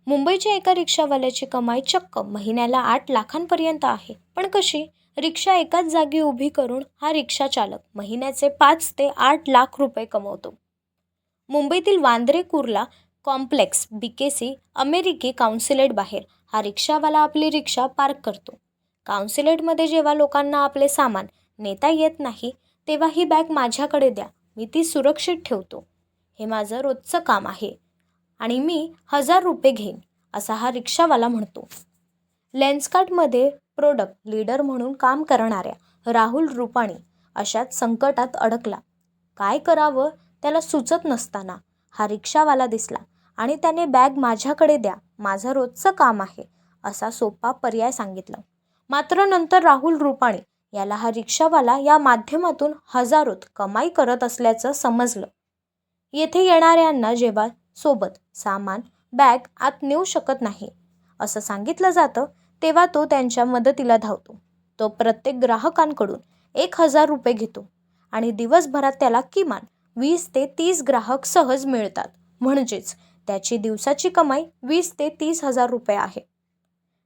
मुंबईच्या एका रिक्षावाल्याची कमाई चक्क महिन्याला 8 लाखांपर्यंत आहे. पण कशी? रिक्षा एकाच जागी उभी करून हा रिक्षा चालक महिन्याचे 5 ते 8 लाख रुपये कमवतो. मुंबईतील वांद्रे कुर्ला कॉम्प्लेक्स BKC अमेरिकी काउन्सिलेट बाहेर हा रिक्षावाला आपली रिक्षा पार्क करतो. काउन्सिलेटमध्ये जेव्हा लोकांना आपले सामान नेता येत नाही, तेव्हा ही बॅग माझ्याकडे द्या, मी ती सुरक्षित ठेवतो. हे माझं रोजचं काम आहे आणि मी 1000 रुपये घेईन, असा हा रिक्षावाला म्हणतो. लेन्सकार्टमध्ये प्रोडक्ट लीडर म्हणून काम करणाऱ्या राहुल रुपाणी अशाच संकटात अडकला. काय करावं त्याला सुचत नसताना हा रिक्षावाला दिसला आणि त्याने बॅग माझ्याकडे द्या, माझं रोजचं काम आहे, असा सोपा पर्याय सांगितला. मात्र नंतर राहुल रुपाणी याला हा रिक्षावाला या माध्यमातून हजारोत कमाई करत असल्याचं समजलं. येथे येणाऱ्यांना जेव्हा सोबत सामान बॅग आत नेऊ शकत नाही असं सांगितलं जातं, तेव्हा तो त्यांच्या मदतीला धावतो. तो प्रत्येक ग्राहकांकडून 1000 रुपये घेतो आणि दिवसभरात त्याला किमान 20 ते 30 ग्राहक सहज मिळतात. म्हणजेच त्याची दिवसाची कमाई 20 ते 30 हजार रुपये आहे.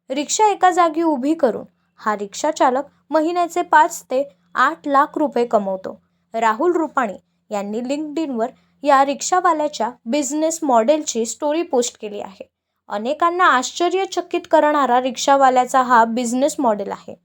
रिक्षा एका जागी उभी करून हा रिक्षा चालक महिन्याचे 5 ते 8 लाख रुपये कमवतो. राहुल रुपाणी यांनी लिंक्डइनवर या रिक्षावाल्याच्या बिझनेस मॉडेलची स्टोरी पोस्ट केली आहे. अनेकांना आश्चर्यचकित करणारा रिक्षावाल्याचा हा बिझनेस मॉडेल आहे.